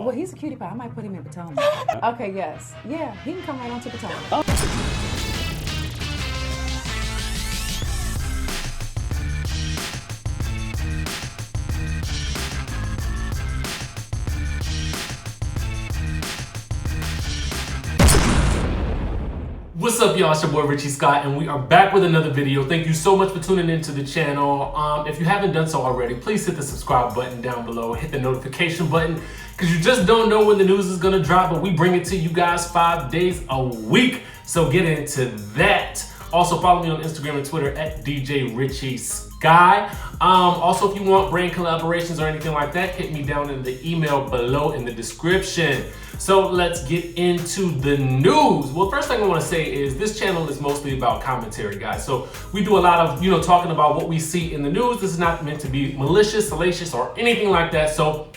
Well, he's a cutie pie. I might put him in Potomac. Okay, yes. Yeah, he can come right on to Potomac. What's up, y'all? It's your boy Richie Scott, and we are back with another video. Thank you so much for tuning into the channel. If you haven't done so already, please hit the subscribe button down below, hit the notification button, because you just don't know when the news is gonna drop, but we bring it to you guys 5 days a week. So get into that. Also follow me on Instagram and Twitter at DJ Richie Sky. Also, if you want brand collaborations or anything like that, hit me down in the email below in the description. So let's get into the news. Well, first thing I want to say is this channel is mostly about commentary, guys. So we do a lot of, talking about what we see in the news. This is not meant to be malicious, salacious, or anything like that. So,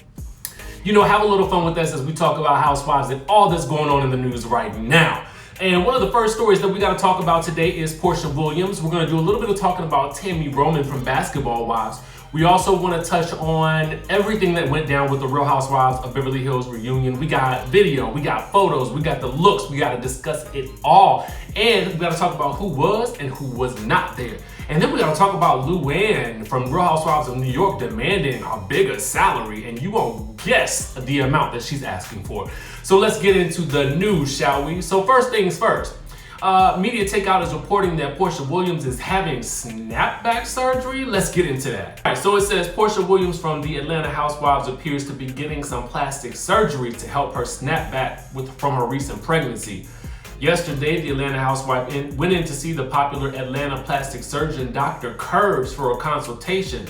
have a little fun with us as we talk about Housewives and all that's going on in the news right now. And one of the first stories that we got to talk about today is Porsha Williams. We're going to do a little bit of talking about Tammy Roman from Basketball Wives. We also want to touch on everything that went down with the Real Housewives of Beverly Hills reunion. We got video, we got photos, we got the looks, we got to discuss it all. And we got to talk about who was and who was not there. And then we got to talk about Luann from Real Housewives of New York demanding a bigger salary, and you won't guess the amount that she's asking for. So let's get into the news, shall we? So first things first. Media Takeout is reporting that Porsha Williams is having snapback surgery. Let's get into that. All right, so it says Porsha Williams from the Atlanta Housewives appears to be getting some plastic surgery to help her snap back from her recent pregnancy. Yesterday, the Atlanta housewife went in to see the popular Atlanta plastic surgeon, Dr. Curves, for a consultation.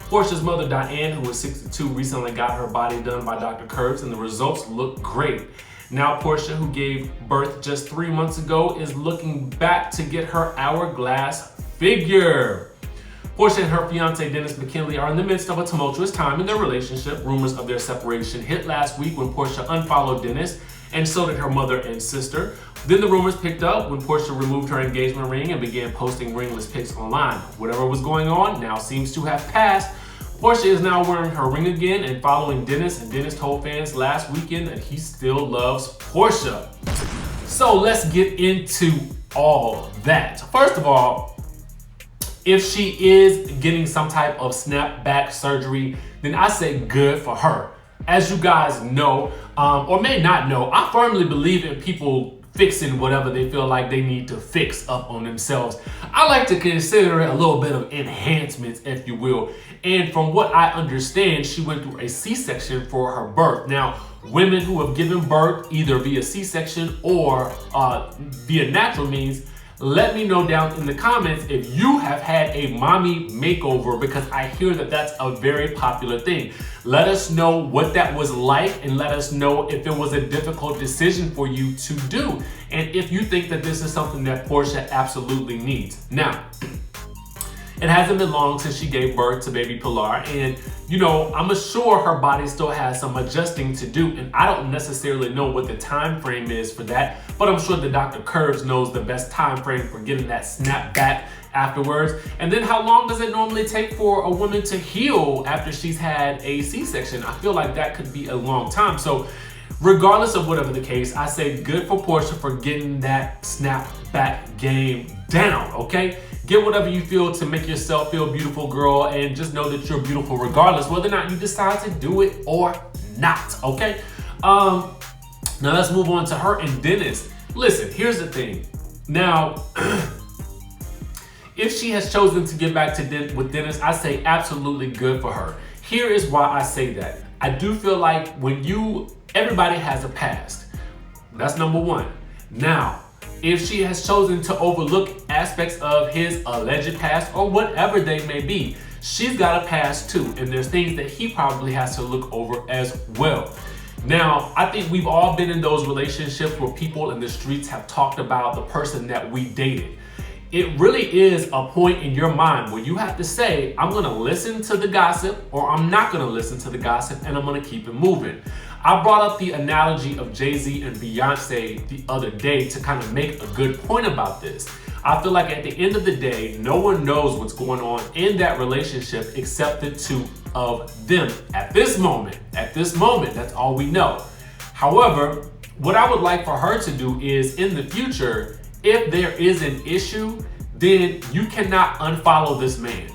Porsha's mother, Diane, who was 62, recently got her body done by Dr. Curves, and the results look great. Now Porsha, who gave birth just 3 months ago, is looking back to get her hourglass figure. Porsha and her fiance, Dennis McKinley, are in the midst of a tumultuous time in their relationship. Rumors of their separation hit last week when Porsha unfollowed Dennis, and so did her mother and sister. Then the rumors picked up when Porsha removed her engagement ring and began posting ringless pics online. Whatever was going on now seems to have passed. Porsha is now wearing her ring again and following Dennis, and Dennis told fans last weekend that he still loves Porsha. So let's get into all that. First of all, if she is getting some type of snapback surgery, then I say good for her. As you guys know, or may not know, I firmly believe in people fixing whatever they feel like they need to fix up on themselves. I like to consider it a little bit of enhancements, if you will. And from what I understand, she went through a C-section for her birth. Now, women who have given birth either via C-section or via natural means, let me know down in the comments if you have had a mommy makeover, because I hear that that's a very popular thing. Let us know what that was like, and let us know if it was a difficult decision for you to do, and if you think that this is something that Porsha absolutely needs. Now, it hasn't been long since she gave birth to baby Pilar, and I'm sure her body still has some adjusting to do, and I don't necessarily know what the time frame is for that, but I'm sure that Dr. Curves knows the best time frame for getting that snap back afterwards. And then how long does it normally take for a woman to heal after she's had a C-section? I feel like that could be a long time. So regardless of whatever the case, I say good for Porsha for getting that snapback game down, okay? Get whatever you feel to make yourself feel beautiful, girl, and just know that you're beautiful regardless whether or not you decide to do it or not, okay? Now let's move on to her and Dennis. Listen, here's the thing. Now, if she has chosen to get back with Dennis, I say absolutely good for her. Here is why I say that. I do feel like everybody has a past. That's number one. Now, if she has chosen to overlook aspects of his alleged past or whatever they may be, she's got a past too, and there's things that he probably has to look over as well. Now, I think we've all been in those relationships where people in the streets have talked about the person that we dated. It really is a point in your mind where you have to say, I'm gonna listen to the gossip or I'm not gonna listen to the gossip, and I'm gonna keep it moving. I brought up the analogy of Jay-Z and Beyonce the other day to kind of make a good point about this. I feel like at the end of the day, no one knows what's going on in that relationship except the two of them. At this moment, that's all we know. However, what I would like for her to do is in the future, if there is an issue, then you cannot unfollow this man.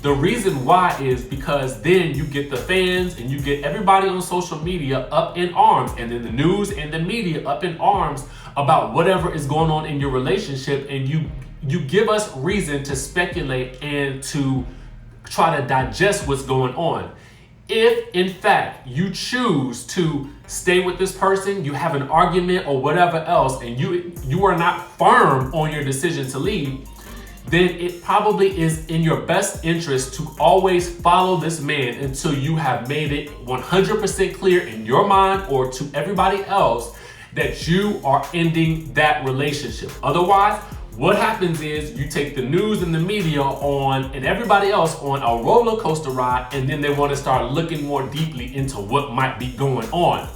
The reason why is because then you get the fans and you get everybody on social media up in arms, and then the news and the media up in arms about whatever is going on in your relationship, and you give us reason to speculate and to try to digest what's going on. If in fact you choose to stay with this person, you have an argument or whatever else, and you are not firm on your decision to leave, then it probably is in your best interest to always follow this man until you have made it 100% clear in your mind or to everybody else that you are ending that relationship. Otherwise, what happens is you take the news and the media on and everybody else on a roller coaster ride, and then they want to start looking more deeply into what might be going on.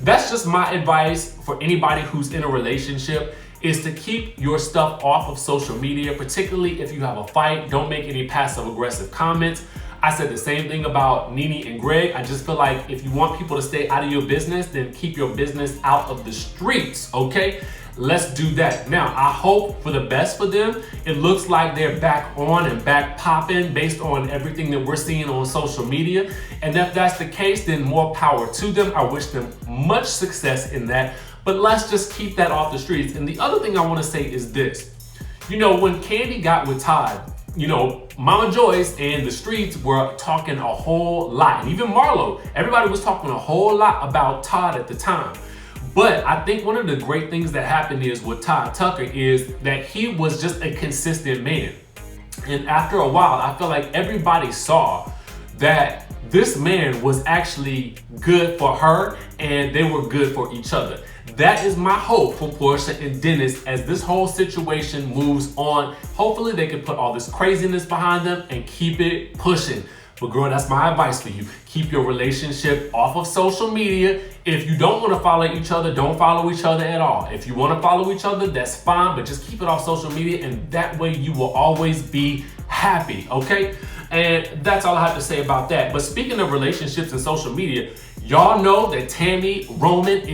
That's just my advice for anybody who's in a relationship, is to keep your stuff off of social media, particularly if you have a fight. Don't make any passive aggressive comments. I said the same thing about Nene and Greg. I just feel like if you want people to stay out of your business, then keep your business out of the streets, okay? Let's do that. Now, I hope for the best for them. It looks like they're back on and back popping based on everything that we're seeing on social media. And if that's the case, then more power to them. I wish them much success in that. But let's just keep that off the streets. And the other thing I want to say is this. You know, when Kandi got with Todd, you know, Mama Joyce and the streets were talking a whole lot. And even Marlo, everybody was talking a whole lot about Todd at the time. But I think one of the great things that happened is with Todd Tucker is that he was just a consistent man. And after a while, I feel like everybody saw that this man was actually good for her and they were good for each other. That is my hope for Porsha and Dennis as this whole situation moves on. Hopefully they can put all this craziness behind them and keep it pushing. But girl, that's my advice for you. Keep your relationship off of social media. If you don't want to follow each other, don't follow each other at all. If you want to follow each other, that's fine, but just keep it off social media, and that way you will always be happy, okay? And that's all I have to say about that. But speaking of relationships and social media, y'all know that Tammy Roman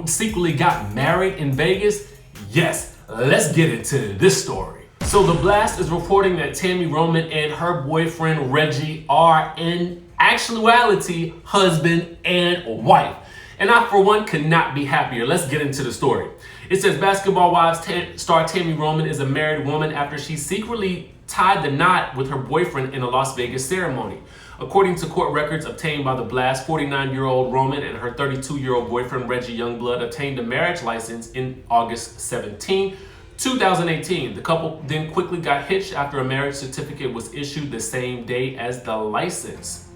secretly got married in Vegas? Yes, let's get into this story. So The Blast is reporting that Tammy Roman and her boyfriend Reggie are in actuality husband and wife. And I, for one, could not be happier. Let's get into the story. It says Basketball Wives star Tammy Roman is a married woman after she secretly tied the knot with her boyfriend in a Las Vegas ceremony. According to court records obtained by The Blast, 49-year-old Roman and her 32-year-old boyfriend Reggie Youngblood obtained a marriage license in August 17, 2018. The couple then quickly got hitched after a marriage certificate was issued the same day as the license.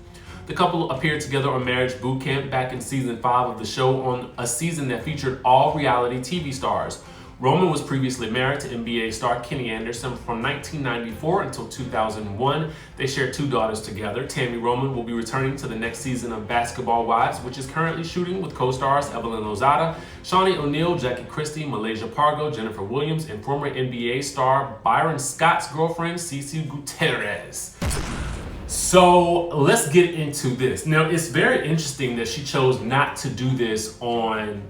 The couple appeared together on Marriage Boot Camp back in season 5 of the show, on a season that featured all reality TV stars. Roman was previously married to NBA star Kenny Anderson from 1994 until 2001. They share 2 daughters together. Tammy Roman will be returning to the next season of Basketball Wives, which is currently shooting with co-stars Evelyn Lozada, Shawnee O'Neal, Jackie Christie, Malaysia Pargo, Jennifer Williams, and former NBA star Byron Scott's girlfriend, Cece Gutierrez. So let's get into this. Now, it's very interesting that she chose not to do this on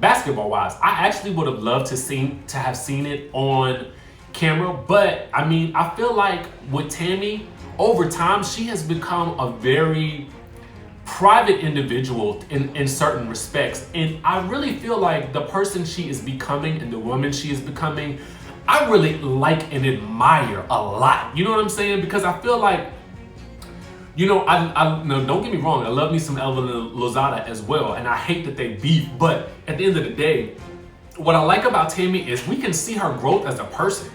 Basketball Wives. I actually would have loved to have seen it on camera, but I mean, I feel like with Tammy, over time, she has become a very private individual in certain respects. And I really feel like the person she is becoming and the woman she is becoming, I really like and admire a lot. You know what I'm saying? Because I feel like, you know, no, don't get me wrong, I love me some Evelyn Lozada as well, and I hate that they beef, but at the end of the day, what I like about Tammy is we can see her growth as a person.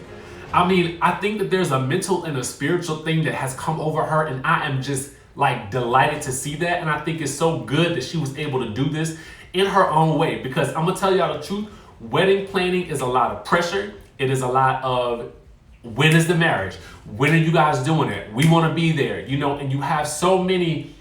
I mean, I think that there's a mental and a spiritual thing that has come over her, and I am just like delighted to see that, and I think it's so good that she was able to do this in her own way, because I'm gonna tell y'all the truth, wedding planning is a lot of pressure. It is a lot of, when is the marriage? When are you guys doing it? We want to be there, you know, and you have so many,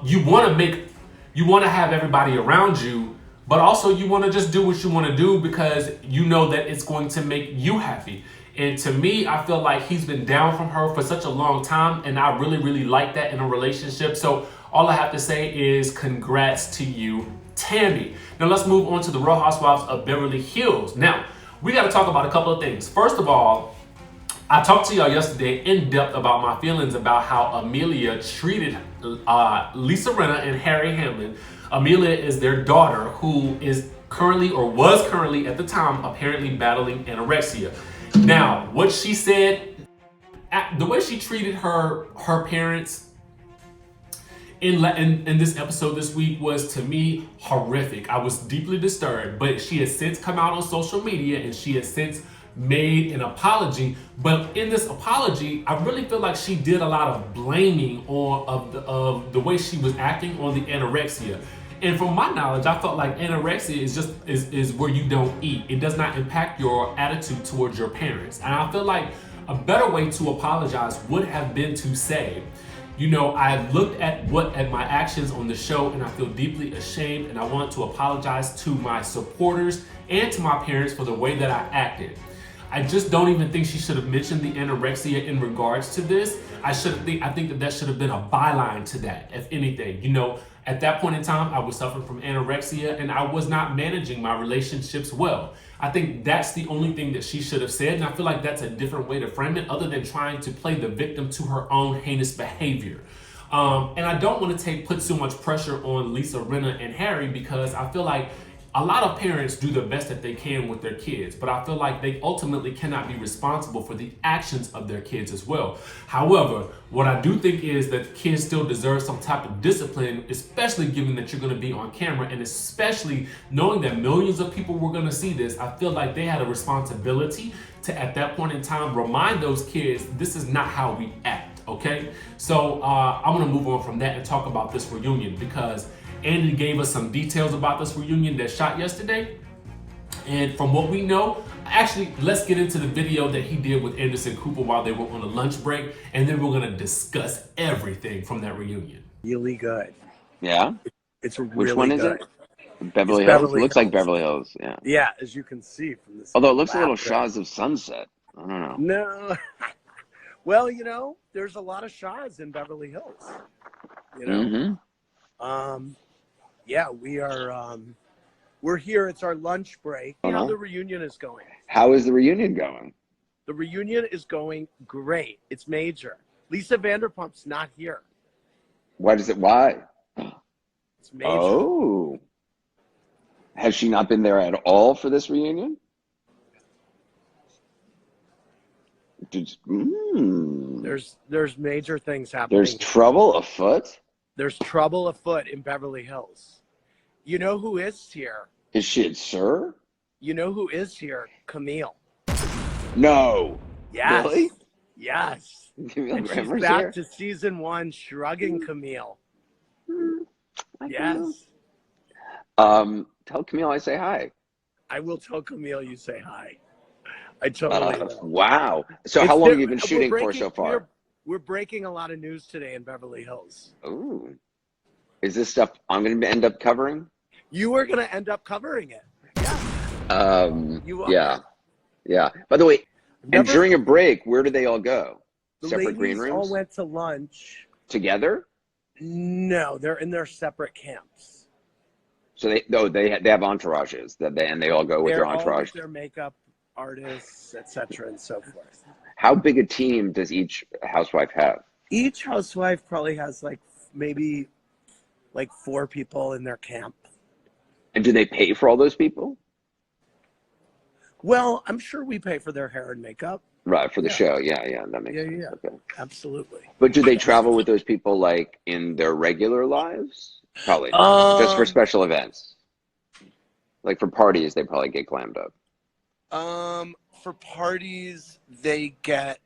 you want to have everybody around you, but also you want to just do what you want to do because you know that it's going to make you happy. And to me, I feel like he's been down from her for such a long time, and I really, really like that in a relationship. So all I have to say is congrats to you, Tammy. Now let's move on to the Real Housewives of Beverly Hills. Now, we got to talk about a couple of things. First of all, I talked to y'all yesterday in depth about my feelings about how Amelia treated Lisa Rinna and Harry Hamlin. Amelia is their daughter, who is currently, or was currently at the time, apparently battling anorexia. Now, what she said, the way she treated her parents in this episode this week was, to me, horrific. I was deeply disturbed, but she has since come out on social media and she has since made an apology. But in this apology, I really feel like she did a lot of blaming of the way she was acting on the anorexia. And from my knowledge, I felt like anorexia is where you don't eat. It does not impact your attitude towards your parents. And I feel like a better way to apologize would have been to say, you know, I looked at my actions on the show and I feel deeply ashamed, and I want to apologize to my supporters and to my parents for the way that I acted. I just don't even think she should have mentioned the anorexia in regards to this. I think that should have been a byline to that, if anything. You know, at that point in time, I was suffering from anorexia and I was not managing my relationships well. I think that's the only thing that she should have said, and I feel like that's a different way to frame it, other than trying to play the victim to her own heinous behavior. And I don't want to put so much pressure on Lisa Rinna and Harry, because I feel like a lot of parents do the best that they can with their kids, but I feel like they ultimately cannot be responsible for the actions of their kids as well. However, what I do think is that kids still deserve some type of discipline, especially given that you're going to be on camera, and especially knowing that millions of people were going to see this. I feel like they had a responsibility to, at that point in time, remind those kids this is not how we act, okay? So I'm going to move on from that and talk about this reunion, because Andy gave us some details about this reunion that shot yesterday. And from what we know, actually, let's get into the video that he did with Anderson Cooper while they were on a lunch break, and then we're gonna discuss everything from that reunion. Really good. Yeah? It's really Which one is good. it? Beverly It's Hills? Beverly It looks like Hills. Beverly Hills, yeah. Yeah, as you can see from this. Although it looks a little Shahs of Sunset. I don't know. No. Well, you know, there's a lot of Shahs in Beverly Hills. You know? Mm-hmm. Yeah, we're here. It's our lunch break. You know how the reunion is going. How is the reunion going? The reunion is going great. It's major. Lisa Vanderpump's not here. Why? It's major. Oh. Has she not been there at all for this reunion? There's major things happening. There's trouble afoot? There's trouble afoot in Beverly Hills. You know who is here? Is she at Sir? You know who is here? Camille. No. Yes. Really? Yes. Camille And she's Grammer's back here? to season 1, shrugging Camille. Yes. Tell Camille I say hi. I will tell Camille you say hi. I totally will. Wow. So how long have you been shooting for so far? We're breaking a lot of news today in Beverly Hills. Ooh. Is this stuff I'm going to end up covering? You are going to end up covering it. Yeah. You are. Yeah. Yeah. By the way, and during a break, where do they all go? Separate green rooms? The ladies all went to lunch. Together? No, they're in their separate camps. So they have entourages and they all go with their entourage. All with their makeup artists, etc., and so forth. How big a team does each housewife have? Each housewife probably has maybe 4 people in their camp. And do they pay for all those people? Well, I'm sure we pay for their hair and makeup. Right, for the show. Yeah, that makes sense. Yeah. Okay. Absolutely. But do they travel with those people in their regular lives? Probably not. Just for special events. Like for parties, they probably get glammed up. For parties, they get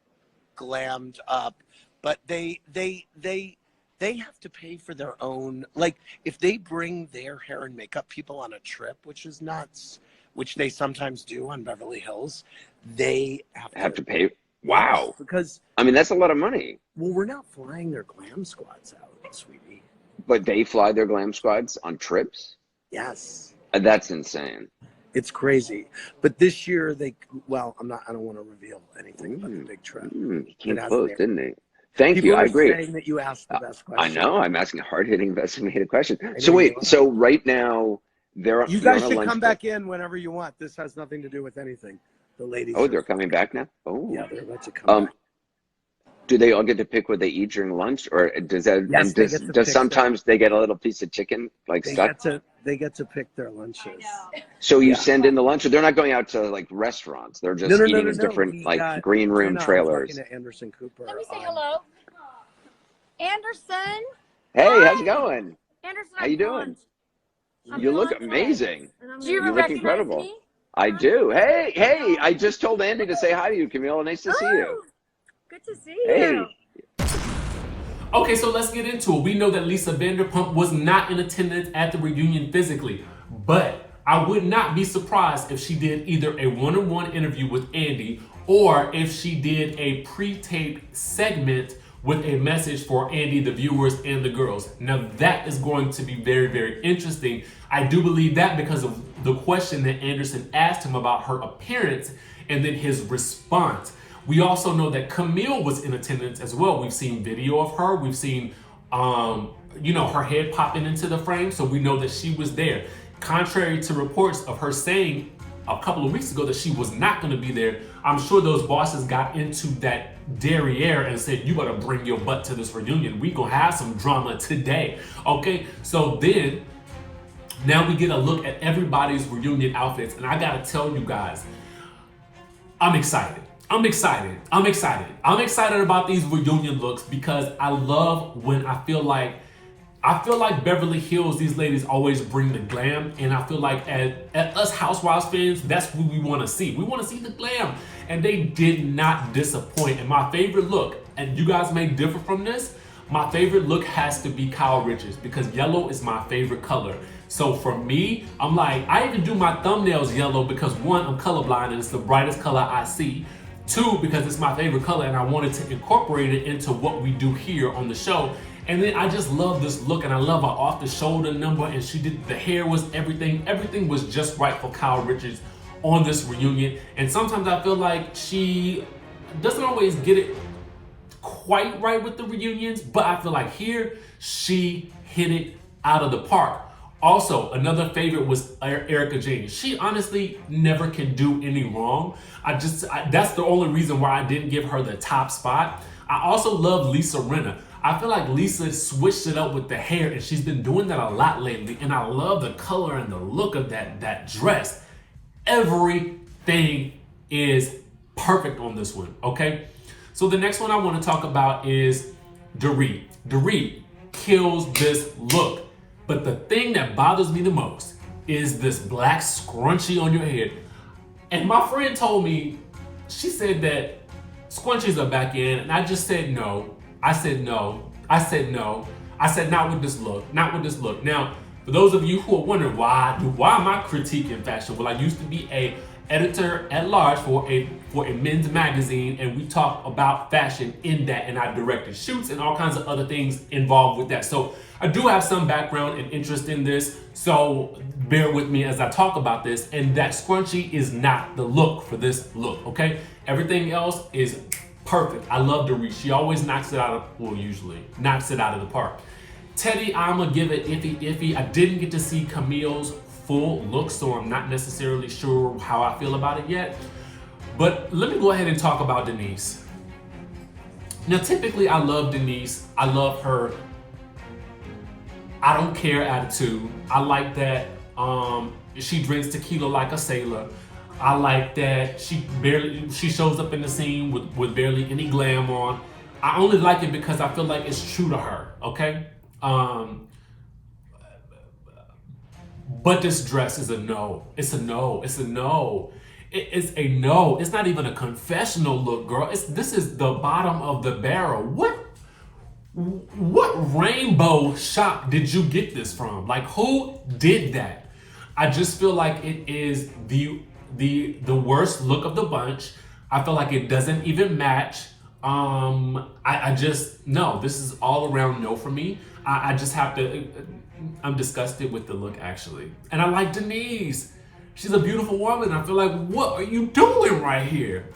glammed up, but they have to pay for their own. Like if they bring their hair and makeup people on a trip, which is nuts, which they sometimes do on Beverly Hills, they have to pay. Wow. Because I mean, that's a lot of money. Well, we're not flying their glam squads out, sweetie. But they fly their glam squads on trips? Yes. That's insane. It's crazy. But this year I don't want to reveal anything about the big trip. He came close, didn't he? Thank People you. I agree. Saying that you asked the best question. I know. I'm asking a hard-hitting investigative question. So wait. So right now, you guys should come back in whenever you want. This has nothing to do with anything. The ladies. Oh, they're coming back now. Oh, yeah, they're about to come back. Do they all get to pick what they eat during lunch, or does that? Yes, does sometimes they get a little piece of chicken stuck? They get to pick their lunches. So you send in the lunch, or they're not going out to like restaurants. They're just eating in different green room trailers. I'm talking to Anderson Cooper. Let me say hello. Anderson. Hey, how's it going? Anderson, how you doing? You look amazing. Do you look incredible. Me? I do. Hey! I just told Andy to say hi to you, Camille. Nice to see you. Good to see you. Okay, so let's get into it. We know that Lisa Vanderpump was not in attendance at the reunion physically, but I would not be surprised if she did either a one-on-one interview with Andy or if she did a pre-taped segment with a message for Andy, the viewers, and the girls. Now that is going to be very, very interesting. I do believe that because of the question that Anderson asked him about her appearance and then his response. We also know that Camille was in attendance as well. We've seen video of her. We've seen, her head popping into the frame. So we know that she was there. Contrary to reports of her saying a couple of weeks ago that she was not going to be there, I'm sure those bosses got into that derriere and said, you better bring your butt to this reunion. We gonna have some drama today. Okay, so then now we get a look at everybody's reunion outfits. And I gotta tell you guys, I'm excited about these reunion looks because I love when I feel like Beverly Hills, these ladies always bring the glam, and I feel like at us Housewives fans, that's what we want to see. We want to see the glam, and they did not disappoint. And my favorite look, and you guys may differ from this, my favorite look has to be Kyle Richards because yellow is my favorite color. So for me, I'm like, I even do my thumbnails yellow because one, I'm colorblind and it's the brightest color I see. Two, because it's my favorite color and I wanted to incorporate it into what we do here on the show. And then I just love this look and I love her off the shoulder number, and she did, the hair was everything was just right for Kyle Richards on this reunion. And sometimes I feel like she doesn't always get it quite right with the reunions, but I feel like here she hit it out of the park. Also, another favorite was Erika Jayne. She honestly never can do any wrong. That's the only reason why I didn't give her the top spot. I also love Lisa Rinna. I feel like Lisa switched it up with the hair, and she's been doing that a lot lately. And I love the color and the look of that dress. Everything is perfect on this one, okay? So the next one I want to talk about is Dorit. Dorit kills this look. But the thing that bothers me the most is this black scrunchie on your head. And my friend told me, she said that scrunchies are back in, and I just said no. I said no. I said no. I said not with this look. Not with this look. Now, for those of you who are wondering why am I critiquing fashion? Well, I used to be a editor at large for a men's magazine, and we talk about fashion in that, and I directed shoots and all kinds of other things involved with that. So I do have some background and interest in this, so bear with me as I talk about this. And that scrunchie is not the look for this look, okay? Everything else is perfect. I love Dorit. She always usually knocks it out of the park. Teddy, I'm gonna give it iffy. I didn't get to see Camille's full look, so I'm not necessarily sure how I feel about it yet. But let me go ahead and talk about Denise. Now, typically I love Denise. I love her I don't care attitude. I like that she drinks tequila like a sailor. I like that she shows up in the scene with barely any glam on. I only like it because I feel like it's true to her, okay? But this dress is a no. It's a no. It's a no. It's a no. It's not even a confessional look, girl. This is the bottom of the barrel. What rainbow shop did you get this from? Like, who did that? I just feel like it is the worst look of the bunch. I feel like it doesn't even match. I just, no, this is all around no for me. I just have to, I'm disgusted with the look, actually. And I like Denise. She's a beautiful woman. I feel like, what are you doing right here?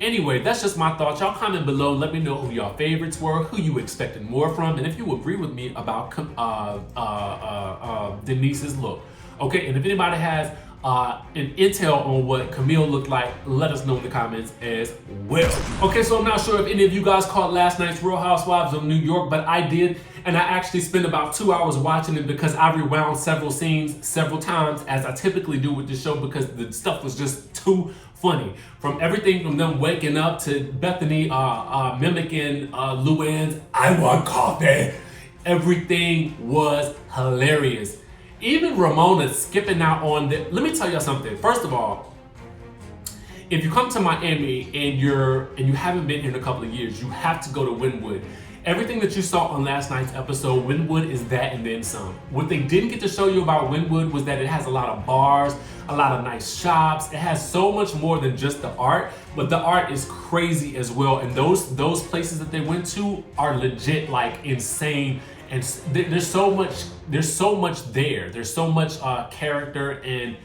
Anyway, that's just my thoughts. Y'all comment below. Let me know who y'all favorites were, who you expected more from, and if you agree with me about Denise's look. Okay, and if anybody has an intel on what Camille looked like, let us know in the comments as well. Okay, so I'm not sure if any of you guys caught last night's Real Housewives of New York, but I did, and I actually spent about 2 hours watching it because I rewound several scenes several times, as I typically do with the show, because the stuff was just too funny. From everything from them waking up to Bethany mimicking Luann's "I want coffee," everything was hilarious. Even Ramona skipping out on the. Let me tell y'all something. First of all, if you come to Miami and you haven't been here in a couple of years, you have to go to Wynwood. Everything that you saw on last night's episode, Wynwood is that and then some. What they didn't get to show you about Wynwood was that it has a lot of bars, a lot of nice shops. It has so much more than just the art, but the art is crazy as well. And those places that they went to are legit, like, insane. And there's so much there. There's so much character, and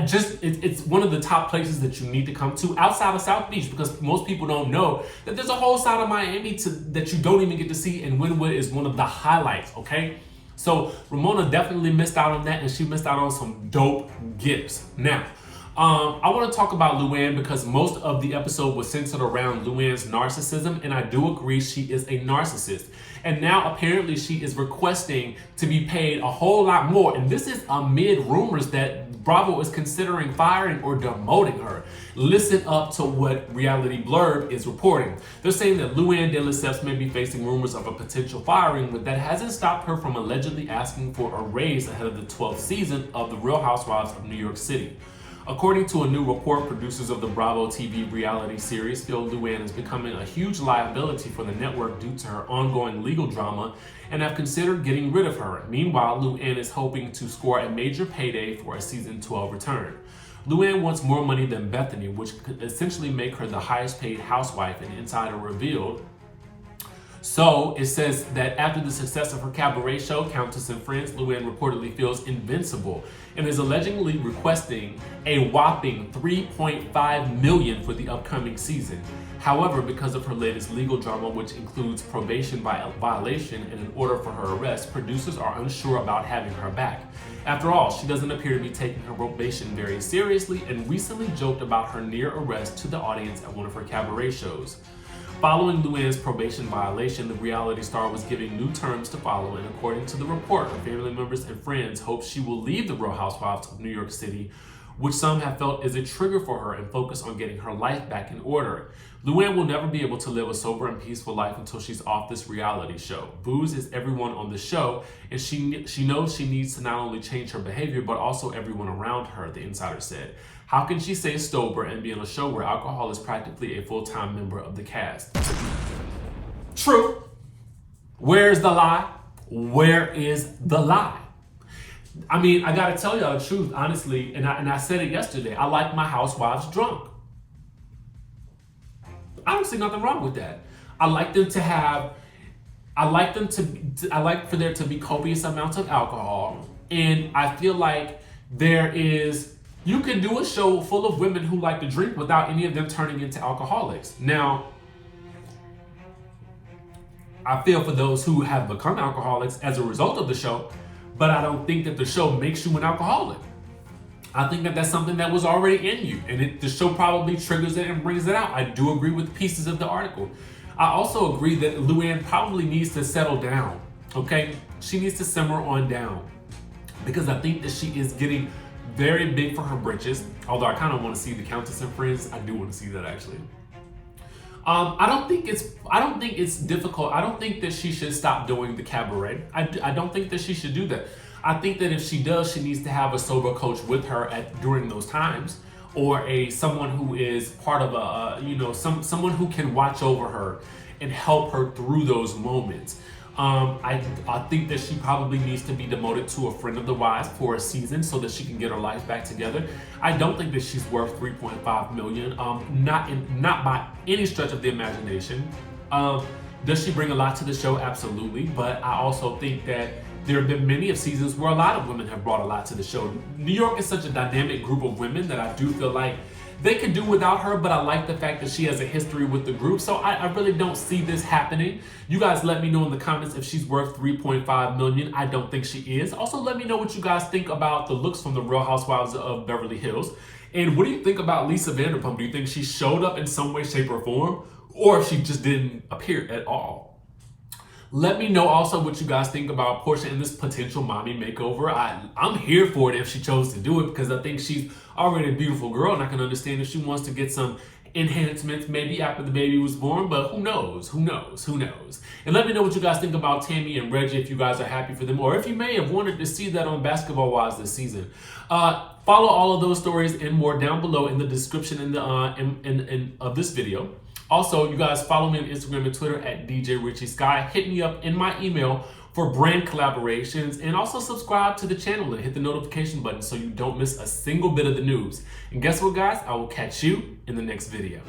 it's one of the top places that you need to come to outside of South Beach, because most people don't know that there's a whole side of Miami that you don't even get to see, and Wynwood is one of the highlights, okay? So Ramona definitely missed out on that, and she missed out on some dope gifts. Now, I want to talk about Luann because most of the episode was centered around Luann's narcissism, and I do agree she is a narcissist. And now apparently she is requesting to be paid a whole lot more, and this is amid rumors that Bravo is considering firing or demoting her. Listen up to what Reality Blurb is reporting. They're saying that Luann de Lesseps may be facing rumors of a potential firing, but that hasn't stopped her from allegedly asking for a raise ahead of the 12th season of The Real Housewives of New York City. According to a new report, producers of the Bravo TV reality series feel Luann is becoming a huge liability for the network due to her ongoing legal drama and have considered getting rid of her. Meanwhile, Luann is hoping to score a major payday for a season 12 return. Luann wants more money than Bethany, which could essentially make her the highest paid housewife, an insider revealed. So it says that after the success of her cabaret show, Countess and Friends, Luann reportedly feels invincible and is allegedly requesting a whopping $3.5 million for the upcoming season. However, because of her latest legal drama, which includes probation violation and an order for her arrest, producers are unsure about having her back. After all, she doesn't appear to be taking her probation very seriously and recently joked about her near arrest to the audience at one of her cabaret shows. Following Luann's probation violation, the reality star was giving new terms to follow, and according to the report, her family members and friends hope she will leave the Real Housewives of New York City, which some have felt is a trigger for her, and focus on getting her life back in order. Luann will never be able to live a sober and peaceful life until she's off this reality show. Booze is everyone on the show, and she knows she needs to not only change her behavior, but also everyone around her, the insider said. How can she stay sober and be on a show where alcohol is practically a full-time member of the cast? True. Where's the lie? Where is the lie? I mean, I gotta tell y'all the truth, honestly, and I said it yesterday. I like my housewives drunk. I don't see nothing wrong with that. I like for there to be copious amounts of alcohol, and I feel like you can do a show full of women who like to drink without any of them turning into alcoholics. Now, I feel for those who have become alcoholics as a result of the show, but I don't think that the show makes you an alcoholic. I think that that's something that was already in you, and the show probably triggers it and brings it out. I do agree with pieces of the article. I also agree that Luann probably needs to settle down, okay? She needs to simmer on down, because I think that she is getting very big for her britches, although I kind of want to see the Countess and Friends. I do want to see that, actually. I don't think it's difficult. I don't think that she should stop doing the cabaret. I don't think that she should do that. I think that if she does, she needs to have a sober coach with her during those times, or someone who is part of someone who can watch over her and help her through those moments. I think that she probably needs to be demoted to a friend of the wives for a season so that she can get her life back together. I don't think that she's worth $3.5 million. Not by any stretch of the imagination. Does she bring a lot to the show? Absolutely. But I also think that There have been many of seasons where a lot of women have brought a lot to the show. New York is such a dynamic group of women that I do feel like they could do without her, but I like the fact that she has a history with the group, so I really don't see this happening. You guys let me know in the comments if she's worth $3.5 million. I don't think she is. Also, let me know what you guys think about the looks from the Real Housewives of Beverly Hills. And what do you think about Lisa Vanderpump? Do you think she showed up in some way, shape, or form? Or if she just didn't appear at all? Let me know also what you guys think about Porsha and this potential mommy makeover. I'm here for it if she chose to do it, because I think she's already a beautiful girl, and I can understand if she wants to get some enhancements maybe after the baby was born, but who knows? And let me know what you guys think about Tammy and Reggie, if you guys are happy for them, or if you may have wanted to see that on Basketball Wives this season. Follow all of those stories and more down below in the description of this video. Also, you guys follow me on Instagram and Twitter at DJ Richie Sky. Hit me up in my email for brand collaborations, and also subscribe to the channel and hit the notification button so you don't miss a single bit of the news. And guess what, guys? I will catch you in the next video.